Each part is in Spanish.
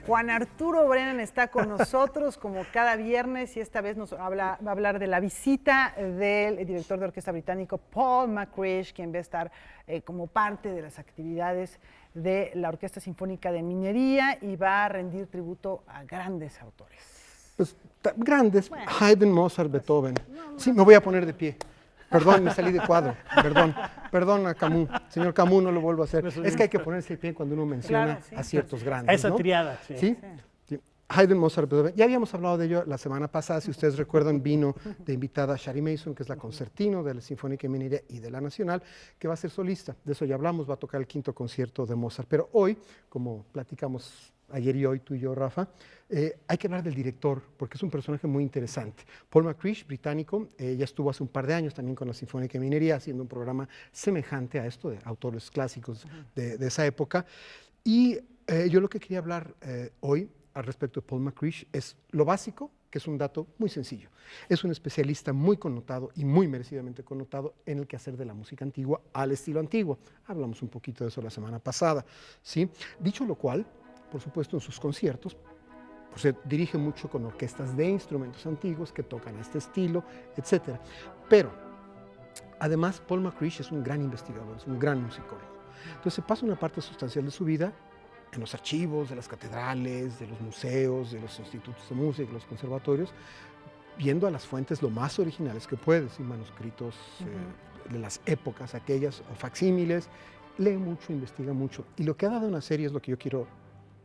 Juan Arturo Brennan está con nosotros como cada viernes y esta vez va a hablar de la visita del director de orquesta británico Paul McCrish, quien va a estar como parte de las actividades de la Orquesta Sinfónica de Minería y va a rendir tributo a grandes autores. Pues, grandes, bueno, Haydn, Mozart, Beethoven. Sí, me voy a poner de pie. Perdón, me salí de cuadro. Perdón a Camus. Señor Camus, no lo vuelvo a hacer. Es que hay que ponerse de pie cuando uno menciona a ciertos grandes. A esa ¿no? triada, sí. ¿Sí? Sí. Haydn, Mozart, Beethoven. Ya habíamos hablado de ello la semana pasada. Si ustedes recuerdan, vino de invitada Shari Mason, que es la concertino de la Sinfónica de Minería y de la Nacional, que va a ser solista. De eso ya hablamos, va a tocar el quinto concierto de Mozart. Pero hoy, como platicamos ayer y hoy, tú y yo, Rafa, hay que hablar del director, porque es un personaje muy interesante. Paul McCrish, británico, ya estuvo hace un par de años también con la Sinfónica de Minería, haciendo un programa semejante a esto, de autores clásicos de esa época. Y yo lo que quería hablar hoy al respecto de Paul McCrish es lo básico, que es un dato muy sencillo. Es un especialista muy connotado y muy merecidamente connotado en el quehacer de la música antigua al estilo antiguo. Hablamos un poquito de eso la semana pasada, ¿sí? Dicho lo cual, por supuesto, en sus conciertos, pues se dirige mucho con orquestas de instrumentos antiguos que tocan a este estilo, etc. Pero, además, Paul McCrish es un gran investigador, es un gran musicólogo. Entonces, se pasa una parte sustancial de su vida en los archivos de las catedrales, de los museos, de los institutos de música, de los conservatorios, viendo a las fuentes lo más originales que puede, y manuscritos de las épocas aquellas, o facsímiles. Lee mucho, investiga mucho. Y lo que ha dado una serie es lo que yo quiero,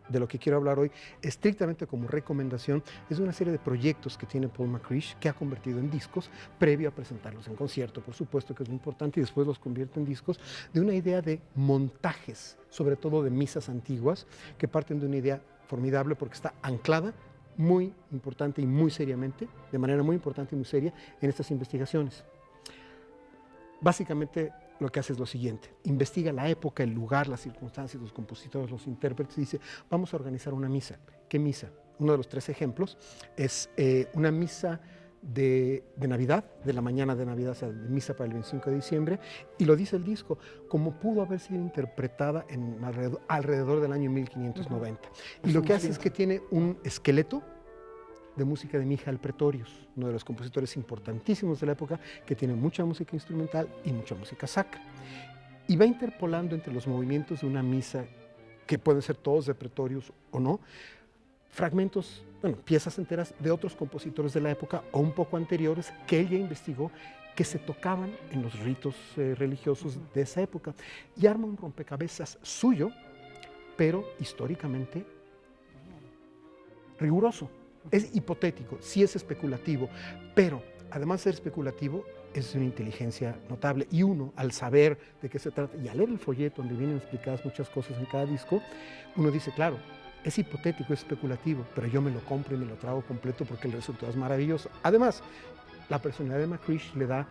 de lo que quiero hablar hoy, estrictamente como recomendación, es una serie de proyectos que tiene Paul McCrish, que ha convertido en discos, previo a presentarlos en concierto, por supuesto que es muy importante, y después los convierte en discos, de una idea de montajes, sobre todo de misas antiguas, que parten de una idea formidable porque está anclada muy importante y muy seriamente, de manera muy importante y muy seria, en estas investigaciones. Básicamente, lo que hace es lo siguiente: investiga la época, el lugar, las circunstancias, los compositores, los intérpretes, y dice, vamos a organizar una misa. ¿Qué misa? Uno de los 3 ejemplos es una misa de Navidad, de la mañana de Navidad, o sea, de misa para el 25 de diciembre, y lo dice el disco, como pudo haber sido interpretada en alrededor del año 1590. Y lo que hace es que tiene un esqueleto de música de Michael Pretorius, uno de los compositores importantísimos de la época, que tiene mucha música instrumental y mucha música sacra. Y va interpolando entre los movimientos de una misa, que pueden ser todos de Pretorius o no, fragmentos, bueno, piezas enteras de otros compositores de la época o un poco anteriores que él ya investigó, que se tocaban en los ritos religiosos de esa época. Y arma un rompecabezas suyo, pero históricamente riguroso. Es hipotético, sí es especulativo, pero además de ser especulativo, es una inteligencia notable. Y uno, al saber de qué se trata y al leer el folleto donde vienen explicadas muchas cosas en cada disco, uno dice, claro, es hipotético, es especulativo, pero yo me lo compro y me lo trago completo porque el resultado es maravilloso. Además, la personalidad de McCrish le da,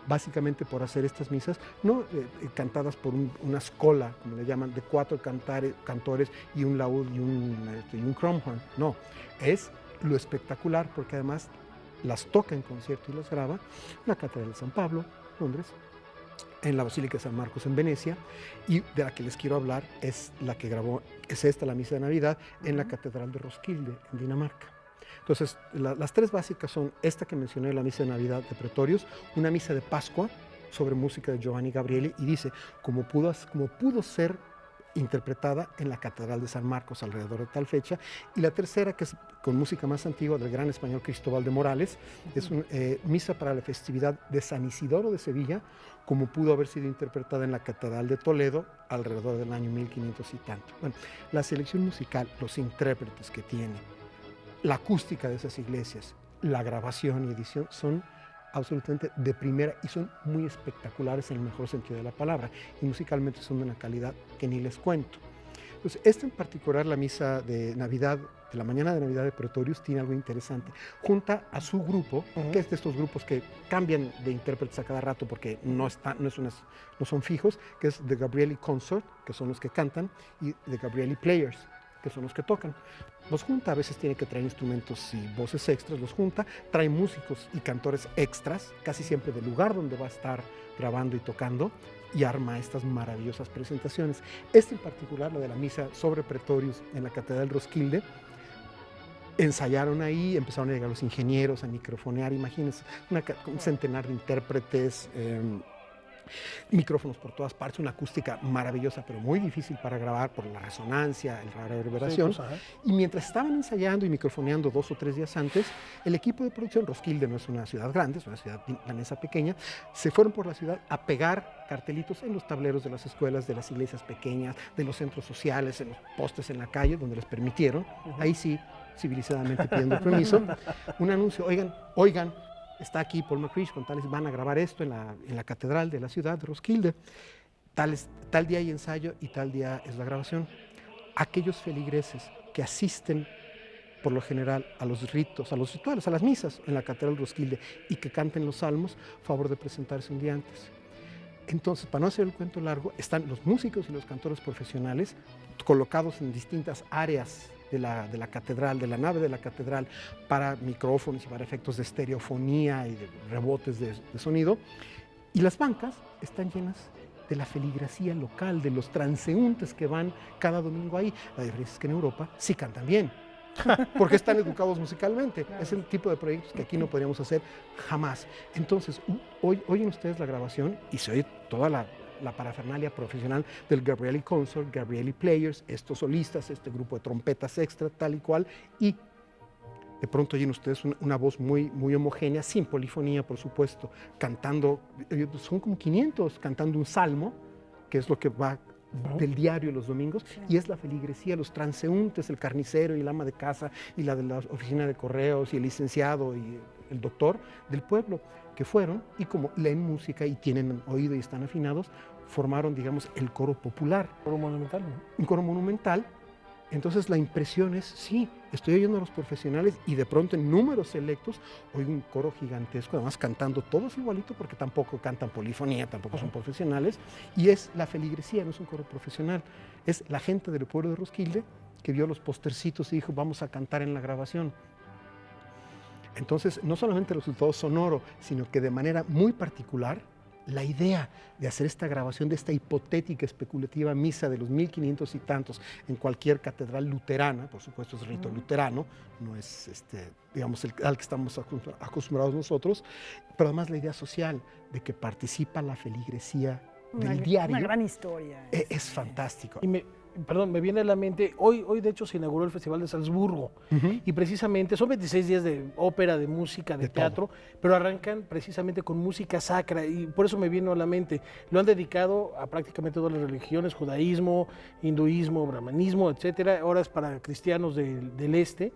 básicamente por hacer estas misas, no cantadas por una scola, como le llaman, de 4 cantores y un laúd y un crumhorn, no, es lo espectacular, porque además las toca en concierto y las graba en la Catedral de San Pablo, Londres, en la Basílica de San Marcos en Venecia, y de la que les quiero hablar es la que grabó, es esta, la misa de Navidad, en la Catedral de Roskilde, en Dinamarca. Entonces, las 3 básicas son esta que mencioné, la misa de Navidad de Pretorius, una misa de Pascua sobre música de Giovanni Gabrieli, y dice, como pudo ser interpretada en la Catedral de San Marcos alrededor de tal fecha, y la tercera, que es con música más antigua, del gran español Cristóbal de Morales, es una misa para la festividad de San Isidoro de Sevilla, como pudo haber sido interpretada en la Catedral de Toledo alrededor del año 1500 y tanto. Bueno, la selección musical, los intérpretes que tiene, la acústica de esas iglesias, la grabación y edición son absolutamente de primera y son muy espectaculares en el mejor sentido de la palabra, y musicalmente son de una calidad que ni les cuento. Entonces, esta en particular, la misa de Navidad, de la mañana de Navidad de Pretorius, tiene algo interesante. Junta a su grupo, que es de estos grupos que cambian de intérpretes a cada rato porque no son fijos, que es The Gabrieli Consort, que son los que cantan, y The Gabrieli Players, que son los que tocan. Los junta, a veces tiene que traer instrumentos y voces extras, los junta, trae músicos y cantores extras, casi siempre del lugar donde va a estar grabando y tocando, y arma estas maravillosas presentaciones. Este en particular, la de la misa sobre Pretorius en la Catedral de Roskilde, ensayaron ahí, empezaron a llegar los ingenieros a microfonear, imagínense, un centenar de intérpretes, micrófonos por todas partes, una acústica maravillosa, pero muy difícil para grabar por la resonancia, la reverberación. Sí, pues, y mientras estaban ensayando y microfoneando 2 o 3 días antes, el equipo de producción, Roskilde no es una ciudad grande, es una ciudad danesa pequeña, se fueron por la ciudad a pegar cartelitos en los tableros de las escuelas, de las iglesias pequeñas, de los centros sociales, en los postes en la calle, donde les permitieron, ahí sí, civilizadamente pidiendo permiso, un anuncio, oigan, está aquí Paul McCreesh con tales, van a grabar esto en la catedral de la ciudad de Roskilde, tal día hay ensayo y tal día es la grabación. Aquellos feligreses que asisten por lo general a los ritos, a los rituales, a las misas en la catedral de Roskilde y que canten los salmos, favor de presentarse un día antes. Entonces, para no hacer el cuento largo, están los músicos y los cantores profesionales colocados en distintas áreas de la catedral, de la nave de la catedral, para micrófonos y para efectos de estereofonía y de rebotes de sonido. Y las bancas están llenas de la feligresía local, de los transeúntes que van cada domingo ahí. La diferencia es que en Europa sí cantan bien, porque están educados musicalmente. Es el tipo de proyectos que aquí no podríamos hacer jamás. Entonces, oyen ustedes la grabación y se oye toda la parafernalia profesional del Gabrieli Consort, Gabrieli Players, estos solistas, este grupo de trompetas extra, tal y cual, y de pronto oyen ustedes una voz muy, muy homogénea, sin polifonía, por supuesto, cantando, son como 500, cantando un salmo, que es lo que va del diario los domingos, y es la feligresía, los transeúntes, el carnicero y el ama de casa, y la de la oficina de correos, y el licenciado, y el doctor del pueblo, que fueron, y como leen música y tienen oído y están afinados, formaron, digamos, el coro popular. Coro monumental, ¿no? Un coro monumental. Entonces la impresión es, sí, estoy oyendo a los profesionales y de pronto en números selectos oigo un coro gigantesco, además cantando todos igualito porque tampoco cantan polifonía, tampoco son profesionales, y es la feligresía, no es un coro profesional, es la gente del pueblo de Roskilde que vio los postercitos y dijo, vamos a cantar en la grabación. Entonces, no solamente el resultado sonoro, sino que de manera muy particular, la idea de hacer esta grabación de esta hipotética, especulativa misa de los 1500 y tantos en cualquier catedral luterana, por supuesto es rito luterano, no es digamos al que estamos acostumbrados nosotros, pero además la idea social de que participa la feligresía del diario. Una gran historia. Es fantástico. Y me viene a la mente, hoy de hecho se inauguró el Festival de Salzburgo, y precisamente son 26 días de ópera, de música, de teatro, pero arrancan precisamente con música sacra, y por eso me vino a la mente, lo han dedicado a prácticamente todas las religiones, judaísmo, hinduismo, brahmanismo, etcétera, ahora es para cristianos del este,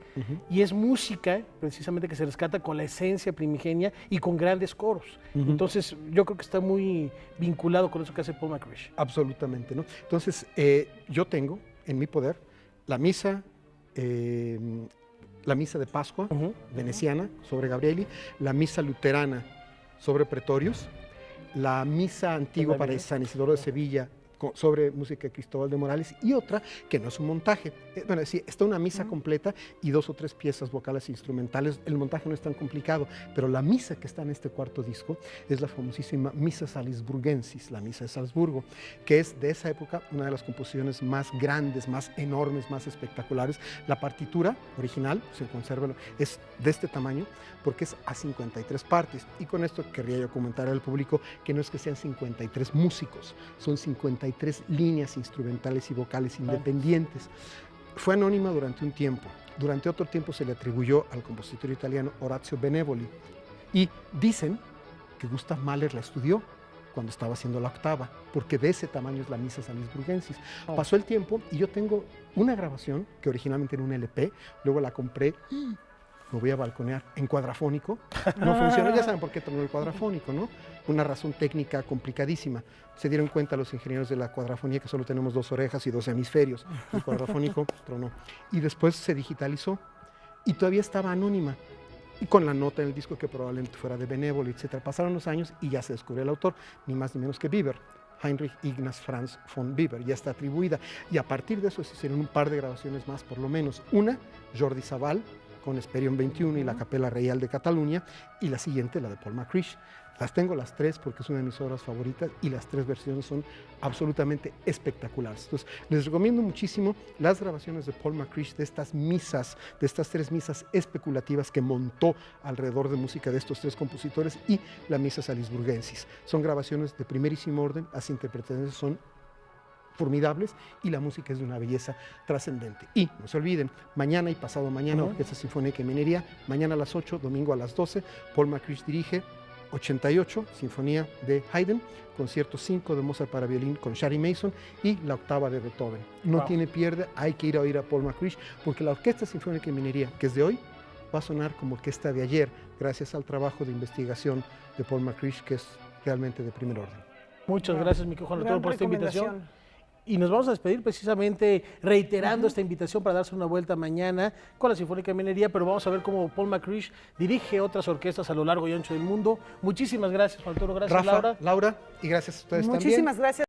y es música precisamente que se rescata con la esencia primigenia y con grandes coros. Entonces yo creo que está muy vinculado con eso que hace Paul McCreesh. Absolutamente, ¿no? Entonces, yo tengo en mi poder la misa de Pascua veneciana sobre Gabrieli, la misa luterana sobre Pretorius, la misa antigua para San Isidoro de Sevilla sobre música de Cristóbal de Morales, y otra que no es un montaje. Bueno, sí, está una misa completa y 2 o 3 piezas vocales e instrumentales. El montaje no es tan complicado, pero la misa que está en este cuarto disco es la famosísima Misa Salisburgensis, la misa de Salzburgo, que es de esa época una de las composiciones más grandes, más enormes, más espectaculares. La partitura original, se conserva, es de este tamaño porque es a 53 partes. Y con esto querría yo comentar al público que no es que sean 53 músicos, son 53 líneas instrumentales y vocales independientes. Fue anónima durante un tiempo. Durante otro tiempo se le atribuyó al compositor italiano Orazio Benevoli. Y dicen que Gustav Mahler la estudió cuando estaba haciendo la octava, porque de ese tamaño es la Misa Salisburgensis. Pasó el tiempo y yo tengo una grabación que originalmente era un LP, luego la compré, me voy a balconear, en cuadrafónico. No funcionó, ya saben por qué tronó el cuadrafónico, ¿no? Una razón técnica complicadísima. Se dieron cuenta los ingenieros de la cuadrafonía que solo tenemos 2 orejas y 2 hemisferios. El cuadrafónico tronó. Y después se digitalizó y todavía estaba anónima. Y con la nota en el disco que probablemente fuera de Benevoli, etc. Pasaron los años y ya se descubrió el autor, ni más ni menos que Biber. Heinrich Ignaz Franz von Biber, ya está atribuida. Y a partir de eso se hicieron un par de grabaciones más, por lo menos. Una, Jordi Savall, con Esperion 21 y la Capella Real de Cataluña, y la siguiente, la de Paul McCreesh. Las tengo las tres porque es una de mis obras favoritas y las tres versiones son absolutamente espectaculares. Entonces, les recomiendo muchísimo las grabaciones de Paul McCrish de estas misas, de estas tres misas especulativas que montó alrededor de música de estos tres compositores y la Misa Salisburgensis. Son grabaciones de primerísimo orden, las interpretaciones son formidables y la música es de una belleza trascendente. Y no se olviden, mañana y pasado mañana, Orquesta Sinfónica de Minería, mañana a las 8, domingo a las 12, Paul McCrish dirige 88, Sinfonía de Haydn, concierto 5 de Mozart para violín con Shari Mason y la octava de Beethoven. No tiene pierde, hay que ir a oír a Paul McCrish porque la Orquesta Sinfónica de Minería, que es de hoy, va a sonar como orquesta de ayer, gracias al trabajo de investigación de Paul McCrish, que es realmente de primer orden. Muchas gracias, mi querido Juan Arturo, por esta invitación. Y nos vamos a despedir precisamente reiterando esta invitación para darse una vuelta mañana con la Sinfónica de Minería, pero vamos a ver cómo Paul McCrish dirige otras orquestas a lo largo y ancho del mundo. Muchísimas gracias, Juan Arturo. Gracias, Rafa, Laura. Laura, y gracias a ustedes también. Muchísimas gracias.